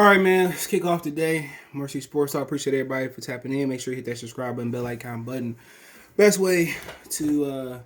right, man. Let's kick off today. Mercy Sports. I appreciate everybody for tapping in. Make sure you hit that subscribe button, bell icon button. Best way to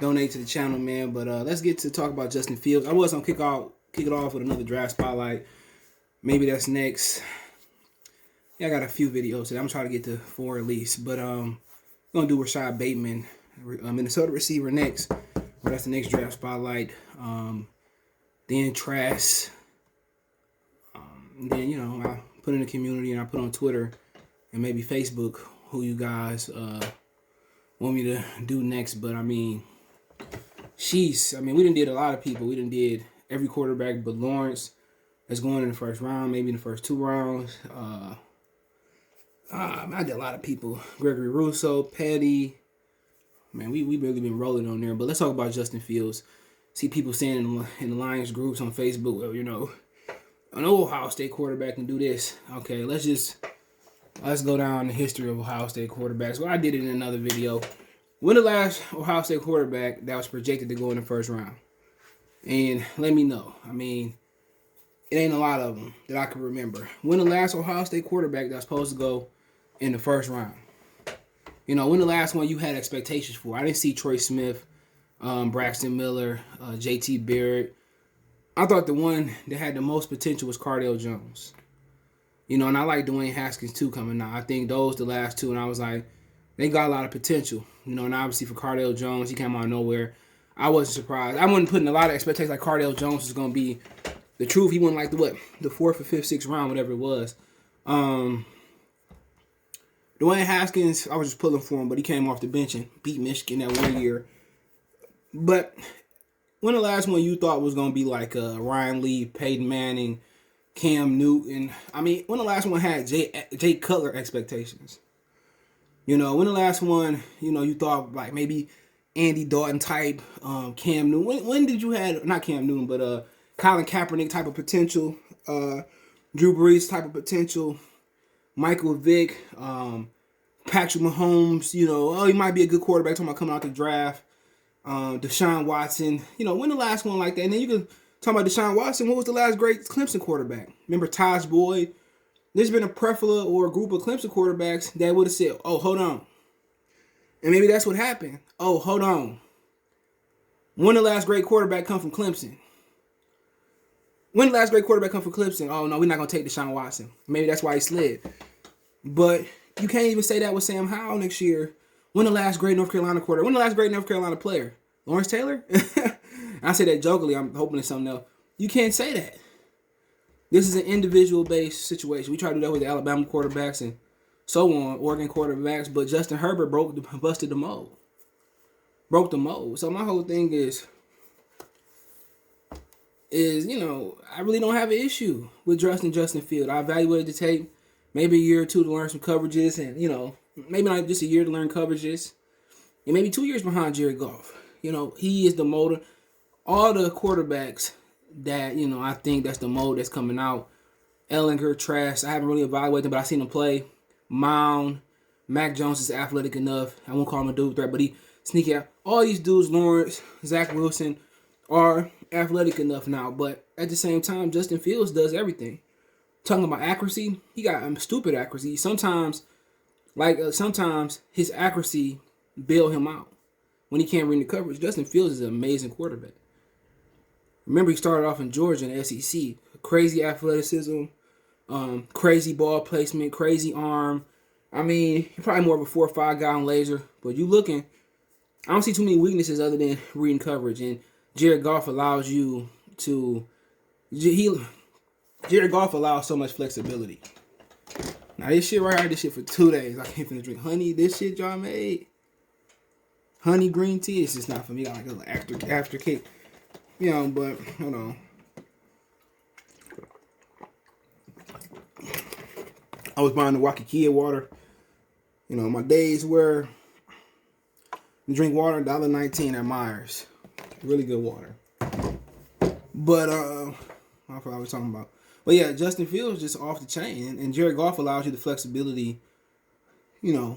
donate to the channel, man. But let's get to talk about Justin Fields. I was gonna kick it off with another draft spotlight. Maybe that's next. Yeah, I got a few videos today. I'm trying to get to 4 at least. But I'm gonna do Rashad Bateman, Minnesota receiver next. But that's the next draft spotlight. Then Trask. Then, I put in the community and I put on Twitter and maybe Facebook who you guys want me to do next. But, sheesh. We done did a lot of people. We done did every quarterback but Lawrence that's going in the first round, maybe in the first 2 rounds. I did a lot of people. Gregory Rousseau, Petty. Man, we really been rolling on there. But let's talk about Justin Fields. See people saying in the Lions groups on Facebook, well, an Ohio State quarterback can do this. Okay, let's go down the history of Ohio State quarterbacks. Well, I did it in another video. When the last Ohio State quarterback that was projected to go in the first round? And let me know. It ain't a lot of them that I can remember. When the last Ohio State quarterback that was supposed to go in the first round? When the last one you had expectations for? I didn't see Troy Smith, Braxton Miller, J.T. Barrett. I thought the one that had the most potential was Cardale Jones. And I like Dwayne Haskins too coming out. I think those the last two, and I was like, they got a lot of potential. And obviously for Cardale Jones, he came out of nowhere. I wasn't surprised. I wasn't putting a lot of expectations like Cardale Jones was going to be the truth. He went like the 4th or 5th, 6th round, whatever it was. Dwayne Haskins, I was just pulling for him, but he came off the bench and beat Michigan that 1 year. But when the last one you thought was going to be like Ryan Lee, Peyton Manning, Cam Newton? When the last one had Jay Cutler expectations? When the last one, you thought like maybe Andy Dalton type, Cam Newton. When did you have, not Cam Newton, but Colin Kaepernick type of potential, Drew Brees type of potential, Michael Vick, Patrick Mahomes, he might be a good quarterback talking about coming out the draft. Deshaun Watson, when the last one like that. And then you can talk about Deshaun Watson. What was the last great Clemson quarterback? Remember Taj Boyd? There's been a plethora or a group of Clemson quarterbacks that would have said, oh, hold on. And maybe that's what happened. Oh, hold on. When the last great quarterback come from Clemson? When the last great quarterback come from Clemson? Oh, no, we're not going to take Deshaun Watson. Maybe that's why he slid. But you can't even say that with Sam Howell next year. When the last great North Carolina quarterback? When the last great North Carolina player? Lawrence Taylor? I say that jokingly. I'm hoping it's something else. You can't say that. This is an individual-based situation. We try to do that with the Alabama quarterbacks and so on, Oregon quarterbacks. But Justin Herbert busted the mold. Broke the mold. So my whole thing is, I really don't have an issue with Justin Fields. I evaluated the tape, maybe a year or two to learn some coverages, and maybe not just a year to learn coverages, and maybe 2 years behind Jared Goff. He is the mold. All the quarterbacks that I think that's the mold that's coming out. Ellinger, Trask. I haven't really evaluated them, but I've seen him play. Mound, Mac Jones is athletic enough. I won't call him a dude threat, but he sneaky out. All these dudes, Lawrence, Zach Wilson, are athletic enough now, but at the same time, Justin Fields does everything. Talking about accuracy, he got stupid accuracy. Sometimes his accuracy bail him out when he can't read the coverage. Justin Fields is an amazing quarterback. Remember, he started off in Georgia in the SEC. Crazy athleticism, crazy ball placement, crazy arm. He's probably more of a 4-5 guy on laser, but you looking, I don't see too many weaknesses other than reading coverage. And Jared Goff allows you to. Jared Goff allows so much flexibility. Now this shit right here, this shit for 2 days. I can't finish drink honey. This shit y'all made, honey green tea. It's just not for me. I like a little after kick, But hold on. I was buying the Waikiki water. My days were drink water $1.19 at Myers. Really good water. But I forgot what I was talking about. But yeah, Justin Fields just off the chain, and Jared Goff allows you the flexibility, to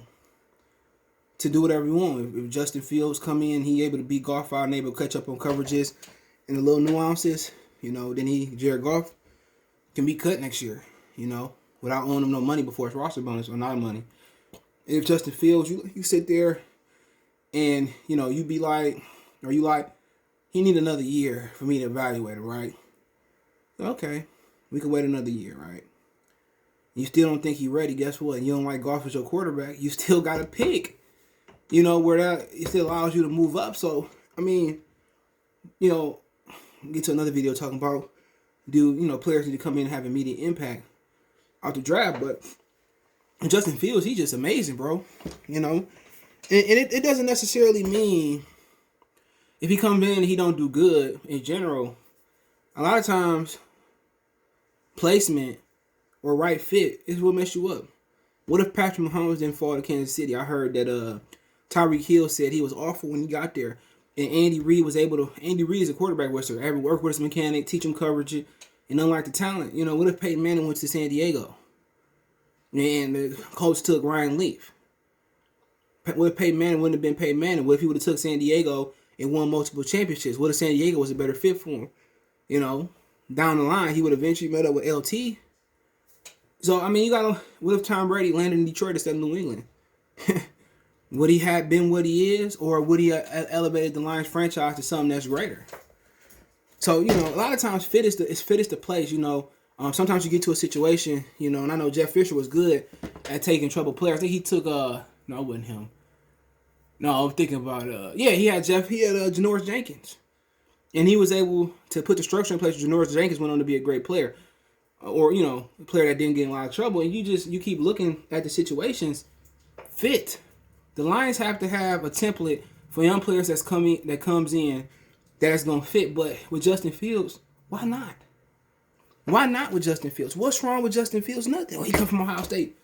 do whatever you want. If Justin Fields come in, he able to beat Goff out and able to catch up on coverages and the little nuances, then Jared Goff can be cut next year. without owing him no money before his roster bonus or not money. If Justin Fields, you sit there and, you be like, or you like, he need another year for me to evaluate him, right? Okay, we can wait another year, right? You still don't think he's ready, guess what? You don't like golf as your quarterback, you still got to pick, where that it still allows you to move up. So, I mean, get to another video talking about players need to come in and have immediate impact out the draft. But Justin Fields, he's just amazing, bro. And it doesn't necessarily mean if he comes in and he don't do good in general. A lot of times, placement or right fit is what mess you up. What if Patrick Mahomes didn't fall to Kansas City? I heard that Tyreek Hill said he was awful when he got there. And Andy Reid is a quarterback whisperer. Every work with his mechanic, teach him coverage, and unlike the talent, what if Peyton Manning went to San Diego? And the coach took Ryan Leaf. What if Peyton Manning wouldn't have been Peyton Manning? What if he would have took San Diego and won multiple championships? What if San Diego was a better fit for him? Down the line, he would eventually met up with LT. So, I mean, what if Tom Brady landed in Detroit instead of New England? Would he have been what he is, or would he have elevated the Lions franchise to something that's greater? So, a lot of times fit is the place, sometimes you get to a situation, and I know Jeff Fisher was good at taking troubled players. I think he took, no, it wasn't him. No, I'm thinking about, he had Janoris Jenkins. And he was able to put the structure in place. Janoris Jenkins went on to be a great player. Or, a player that didn't get in a lot of trouble. And you keep looking at the situations. Fit. The Lions have to have a template for young players that comes in that's going to fit. But with Justin Fields, why not? Why not with Justin Fields? What's wrong with Justin Fields? Nothing. He come from Ohio State.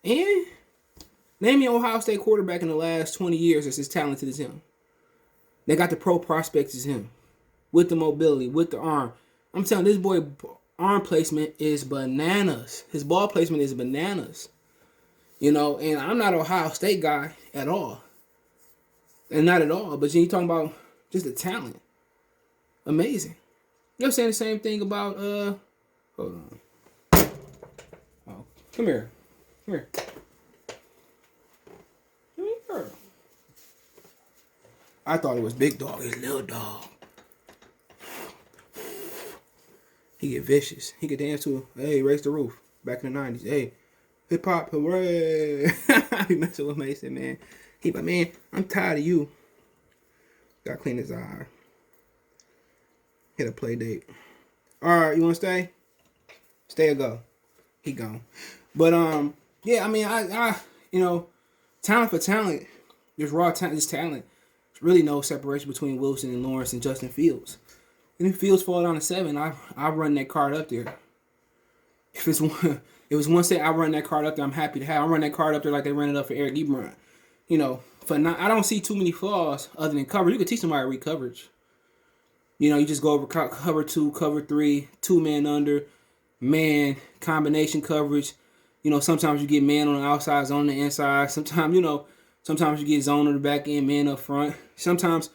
And name me an Ohio State quarterback in the last 20 years that's as talented as him. They got the pro prospects as him. With the mobility, with the arm. I'm telling you, this boy arm placement is bananas. His ball placement is bananas. And I'm not an Ohio State guy at all. And not at all. But you're talking about just the talent. Amazing. You're saying the same thing about, hold on. Oh, come here. Come here. Come here. I thought it was big dog. It's little dog. He get vicious. He could dance to, hey, Raise the Roof. Back in the 90s. Hey, hip hop, hooray. He messing with Mason, man. He like, man, I'm tired of you. Gotta clean his eye. Hit a play date. Alright, you wanna stay? Stay or go? He gone. But yeah, I mean I talent for talent, there's raw talent, there's talent. There's really no separation between Wilson and Lawrence and Justin Fields. And if Fields fall down to 7, I run that card up there. If it was one say I run that card up there, I'm happy to have. I run that card up there like they ran it up for Eric Ebron. I don't see too many flaws other than coverage. You can teach somebody to read coverage. You just go over cover 2, cover 3, 2-man under, man combination coverage. Sometimes you get man on the outside, zone on the inside. Sometimes you get zone on the back end, man up front. Sometimes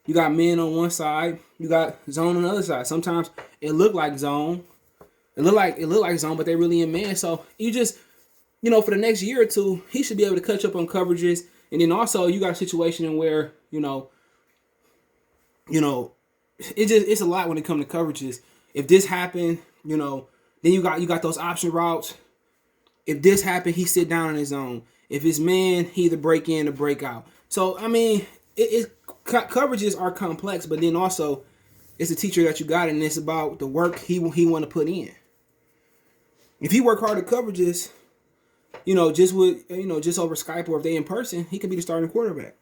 you got men on one side, you got zone on the other side. Sometimes it look like zone. It look like zone, but they really in man. So you just, for the next year or two, he should be able to catch up on coverages. And then also you got a situation where, it's a lot when it comes to coverages. If this happened, then you got those option routes. If this happened, he sit down on his own. If it's man, he either break in or break out. So I mean, coverages are complex, but then also it's a teacher that you got, and it's about the work he want to put in. If he work hard at coverages, just over Skype or if they in person, he could be the starting quarterback.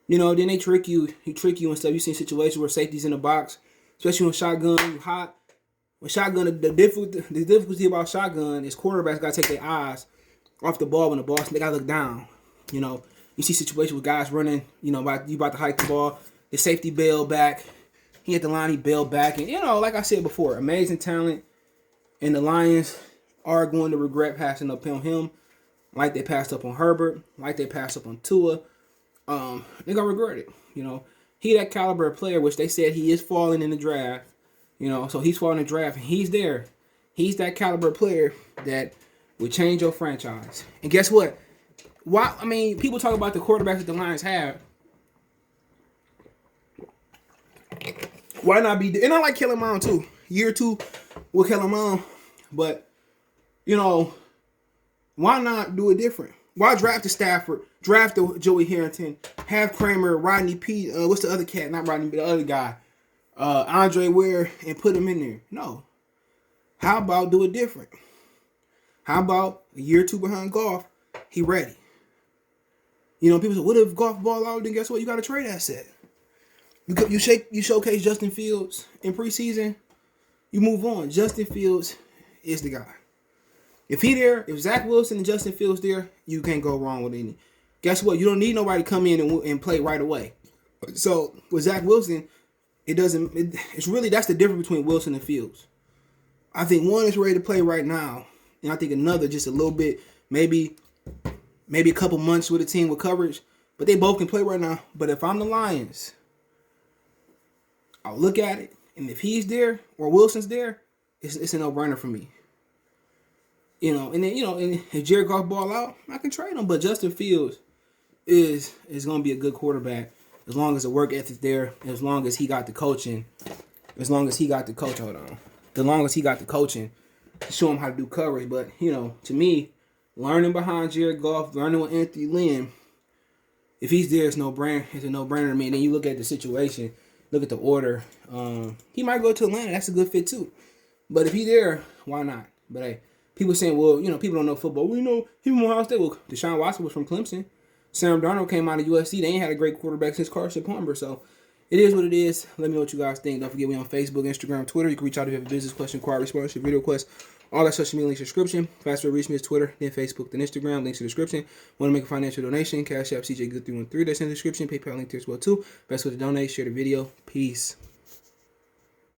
Then they trick you. He trick you and stuff. You've seen situations where safety's in the box, especially when shotgun, you hot. When shotgun, the difficulty about shotgun is quarterbacks got to take their eyes off the ball when the ball, they got to look down. You see situations with guys running, you about to hike the ball. The safety bailed back. He hit the line, he bailed back. And, like I said before, amazing talent. And the Lions are going to regret passing up on him like they passed up on Herbert, like they passed up on Tua. They're going to regret it. He that caliber of player, which they said he is falling in the draft. So he's falling in the draft, and he's there. He's that caliber player that would change your franchise. And guess what? Why? I mean, people talk about the quarterbacks that the Lions have. Why not be? And I like Kellen Mond too. Year 2 with Kellen Mond, but why not do it different? Why draft the Stafford, draft the Joey Harrington, have Kramer, Rodney P. What's the other cat? Not Rodney, but the other guy, Andre Ware, and put him in there? No. How about do it different? How about a year 2 behind Goff? He ready. People say, what if Goff ball out? Then guess what? You got a trade asset. You showcase Justin Fields in preseason. You move on. Justin Fields is the guy. If he there, if Zach Wilson and Justin Fields there, you can't go wrong with any. Guess what? You don't need nobody to come in and play right away. So with Zach Wilson, it's really, that's the difference between Wilson and Fields. I think one is ready to play right now, and I think another just a little bit, maybe a couple months with a team with coverage, but they both can play right now. But if I'm the Lions, I'll look at it, and if he's there or Wilson's there, it's a no-brainer for me. And then and if Jared Goff ball out, I can trade him. But Justin Fields is going to be a good quarterback as long as the work ethic's there, as long as he got the coaching, as long as he got the coaching to show him how to do coverage. But to me, learning behind Jared Goff, learning with Anthony Lynn, if he's there, it's a no-brainer to me. And then you look at the situation, look at the order. He might go to Atlanta. That's a good fit too. But if he's there, why not? But hey. People saying, well, people don't know football. Well, he from Ohio State. Well, Deshaun Watson was from Clemson. Sam Darnold came out of USC. They ain't had a great quarterback since Carson Palmer. So it is what it is. Let me know what you guys think. Don't forget, we on Facebook, Instagram, Twitter. You can reach out if you have a business question, inquiry, sponsorship, video request, all that social media links in the description. Faster reach me is Twitter, then Facebook, then Instagram. Links in the description. Want to make a financial donation? Cash App CJ Good 313. That's in the description. PayPal link there as well too. Best way to donate. Share the video. Peace.